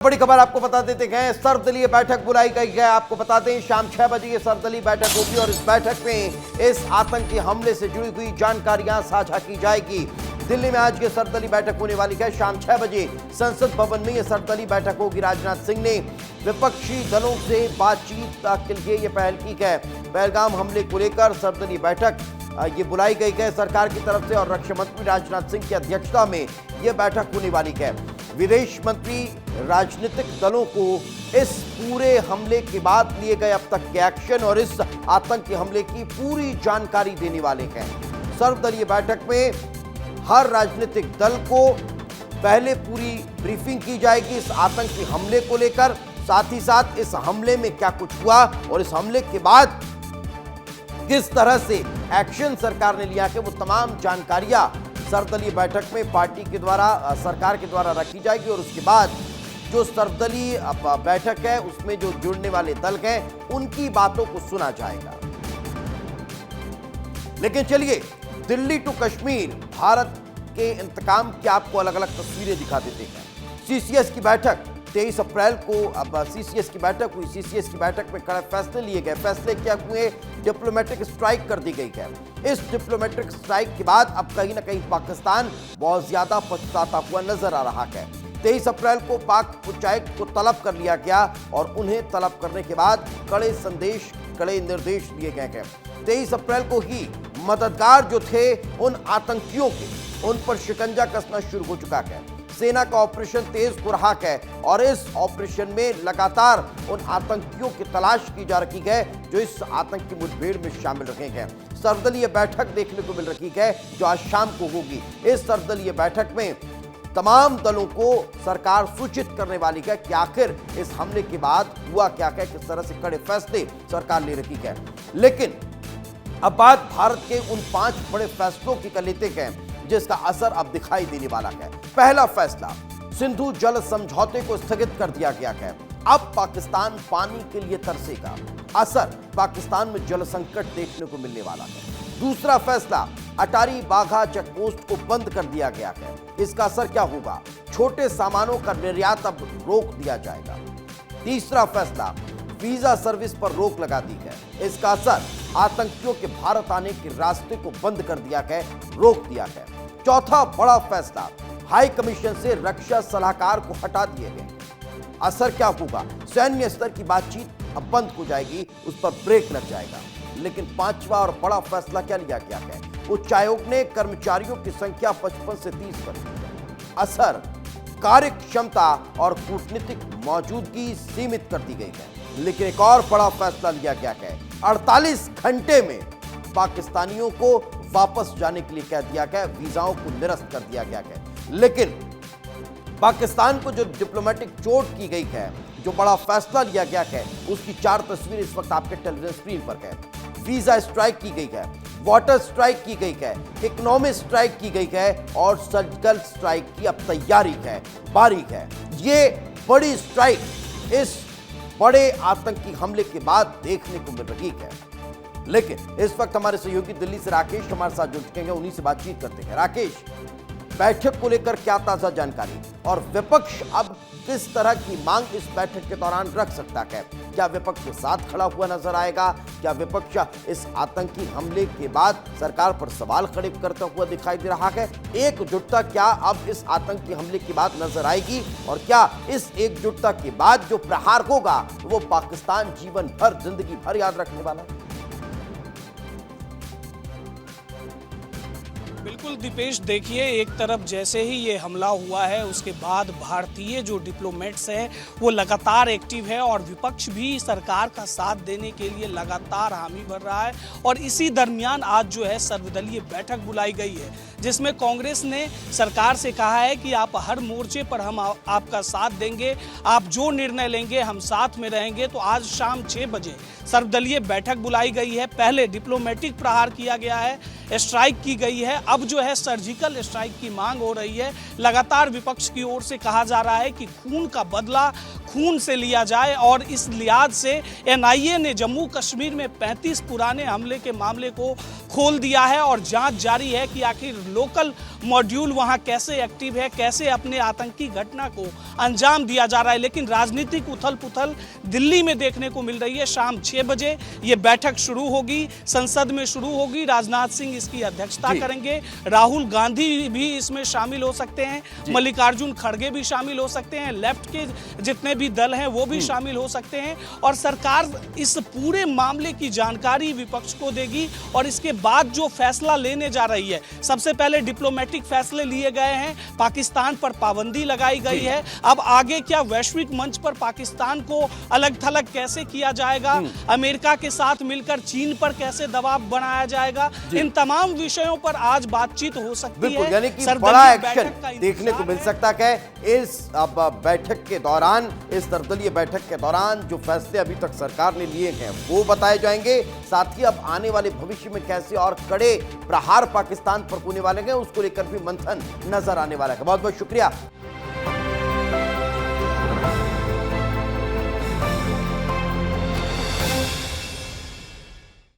बड़ी खबर आपको बता देते हैं, सर्वदलीय बैठक बुलाई गई है। आपको बता दें शाम 6 बजे ये सर्वदलीय बैठक होगी और इस बैठक में इस आतंकी हमले से जुड़ी हुई जानकारियां साझा की जाएगी। दिल्ली में आज ये सर्वदलीय बैठक होने वाली है। शाम 6 बजे संसद भवन में ये सर्वदलीय बैठक होगी। राजनाथ सिंह ने विपक्षी दलों से बातचीत के लिए ये पहल की है। पहलगाम हमले को लेकर सर्वदलीय बैठक ये बुलाई गई है सरकार की तरफ से और रक्षा मंत्री राजनाथ सिंह की अध्यक्षता में ये बैठक होने वाली है। विदेश मंत्री राजनीतिक दलों को इस पूरे हमले के बाद लिए गए अब तक के एक्शन और इस आतंकी हमले की पूरी जानकारी देने वाले हैं। सर्वदलीय बैठक में हर राजनीतिक दल को पहले पूरी ब्रीफिंग की जाएगी इस आतंकी हमले को लेकर, साथ ही साथ इस हमले में क्या कुछ हुआ और इस हमले के बाद किस तरह से एक्शन सरकार ने लिया है, वो तमाम जानकारियां सर्वदलीय बैठक में पार्टी के द्वारा सरकार के द्वारा रखी जाएगी। और उसके बाद जो सर्वदलीय बैठक है उसमें जो जुड़ने वाले दल हैं उनकी बातों को सुना जाएगा। लेकिन चलिए दिल्ली टू कश्मीर, भारत के इंतकाम की आपको अलग अलग तस्वीरें दिखा देते हैं। सीसीएस की बैठक 23 अप्रैल को अब सीसीएस की बैठक हुई। सीसीएस की बैठक में कड़े फैसले लिए गए। फैसले क्या हुए? डिप्लोमेटिक स्ट्राइक कर दी गई है। इस डिप्लोमेटिक स्ट्राइक के बाद अब कहीं ना कहीं पाकिस्तान बहुत ज्यादा पछताता हुआ नजर आ रहा है। 23 अप्रैल को पाक उच्चायुक्त को तलब कर लिया गया और उन्हें तलब करने के बाद कड़े निर्देश दिए गए हैं। 23 अप्रैल को ही मददगार जो थे उन आतंकियों के, उन पर शिकंजा कसना शुरू हो चुका है। सेना का ऑपरेशन तेज हो रहा है और इस ऑपरेशन में लगातार उन आतंकियों की तलाश की जा रही है जो इस आतंकी मुठभेड़ में शामिल रहे हैं। सर्वदलीय बैठक देखने को मिल रही है जो आज शाम को होगी। इस सर्वदलीय बैठक में तमाम दलों को सरकार सूचित करने वाली है कि आखिर इस हमले के बाद हुआ क्या है, किस तरह से कड़े फैसले सरकार ले रही है। लेकिन अब बात भारत के उन 5 बड़े फैसलों की कर लेते हैं जिसका असर अब दिखाई देने वाला है। पहला फैसला, सिंधु जल समझौते को स्थगित कर दिया गया है। अब पाकिस्तान पानी के लिए तरसेगा। असर, पाकिस्तान में जल संकट देखने को मिलने वाला है। दूसरा फैसला, अटारी बाघा चेकपोस्ट को बंद कर दिया गया है। इसका असर क्या होगा? छोटे सामानों का निर्यात अब रोक दिया जाएगा। तीसरा फैसला, वीजा सर्विस पर रोक लगा दी है। इसका असर, आतंकियों के भारत आने के रास्ते को बंद कर दिया है, रोक दिया है। चौथा बड़ा फैसला, हाई कमीशन से रक्षा सलाहकार को हटा दिए गए। असर क्या होगा? सैन्य स्तर की बातचीत अब बंद हो जाएगी, उस पर ब्रेक लग जाएगा। लेकिन पांचवा और बड़ा फैसला क्या लिया गया है? उच्चायोग ने कर्मचारियों की संख्या 55 से 30 कर दी। असर, कार्य क्षमता और कूटनीतिक मौजूदगी सीमित कर दी गई है। लेकिन एक और बड़ा फैसला लिया गया है, 48 घंटे में पाकिस्तानियों को वापस जाने के लिए कह दिया गया, वीजाओं को निरस्त कर दिया गया है। लेकिन पाकिस्तान को जो डिप्लोमेटिक चोट की गई है, जो बड़ा फैसला लिया गया है, उसकी 4 तस्वीरें इस वक्त आपके टेलीविजन स्क्रीन पर है। वीजा स्ट्राइक की गई है, वाटर स्ट्राइक की गई है, इकोनॉमिक स्ट्राइक की गई है और सर्जिकल स्ट्राइक की अब तैयारी है, बारीक है। ये बड़ी स्ट्राइक इस बड़े आतंकी हमले के बाद देखने को मिल रही है। लेकिन इस वक्त हमारे सहयोगी दिल्ली से राकेश हमारे साथ जुड़ चुके हैं, उन्हीं से बातचीत करते हैं। राकेश, बैठक को लेकर क्या ताजा जानकारी और विपक्ष अब किस तरह की मांग इस बैठक के दौरान रख सकता है? क्या विपक्ष के साथ खड़ा हुआ नजर आएगा? क्या विपक्ष इस आतंकी हमले के बाद सरकार पर सवाल खड़े करता हुआ दिखाई दे रहा है? एकजुटता क्या अब इस आतंकी हमले के बाद नजर आएगी और क्या इस एकजुटता के बाद जो प्रहार होगा वो पाकिस्तान जीवन भर, जिंदगी भर याद रखने वाला है? बिल्कुल दीपेश, देखिए एक तरफ जैसे ही ये हमला हुआ है उसके बाद भारतीय जो डिप्लोमेट्स हैं वो लगातार एक्टिव है और विपक्ष भी सरकार का साथ देने के लिए लगातार हामी भर रहा है। और इसी दरमियान आज जो है सर्वदलीय बैठक बुलाई गई है जिसमें कांग्रेस ने सरकार से कहा है कि आप हर मोर्चे पर हम आपका साथ देंगे, आप जो निर्णय लेंगे हम साथ में रहेंगे। तो आज शाम 6 बजे सर्वदलीय बैठक बुलाई गई है। पहले डिप्लोमेटिक प्रहार किया गया है, स्ट्राइक की गई है, अब जो है सर्जिकल स्ट्राइक की मांग हो रही है। लगातार विपक्ष की ओर से कहा जा रहा है कि खून का बदला खून से लिया जाए। और इस लिहाज से एनआईए ने जम्मू कश्मीर में 35 पुराने हमले के मामले को खोल दिया है और जांच जारी है कि आखिर लोकल मॉड्यूल वहां कैसे एक्टिव है, कैसे अपने आतंकी घटना को अंजाम दिया जा रहा है। लेकिन राजनीतिक उथल पुथल दिल्ली में देखने को मिल रही है। शाम 6 बजे ये बैठक शुरू होगी, संसद में शुरू होगी, राजनाथ सिंह इसकी अध्यक्षता करेंगे, राहुल गांधी भी इसमें शामिल हो सकते हैं, मल्लिकार्जुन खड़गे भी शामिल हो सकते हैं, लेफ्ट के जितने भी दल हैं वो भी शामिल हो सकते हैं। और सरकार इस पूरे मामले की जानकारी विपक्ष को देगी और इसके बाद जो फैसला लेने जा रही है, सबसे पहले डिप्लोमेटिक फैसले लिए गए हैं, पाकिस्तान पर पाबंदी लगाई गई है। अब आगे क्या वैश्विक मंच पर पाकिस्तान को अलग थलग कैसे किया जाएगा, अमेरिका के साथ मिलकर चीन पर कैसे दबाव बनाया जाएगा, इन तमाम विषयों पर आज बातचीत हो सकती है। यानी कि बड़ा एक्शन देखने को मिल सकता है इस बैठक के दौरान, इस सर्वदलीय बैठक के दौरान। जो फैसले अभी तक सरकार ने लिए हैं वो बताए जाएंगे, साथ ही अब आने वाले भविष्य में कैसे और कड़े प्रहार पाकिस्तान पर होने वाले हैं उसको लेकर भी मंथन नजर आने वाला है। बहुत बहुत शुक्रिया।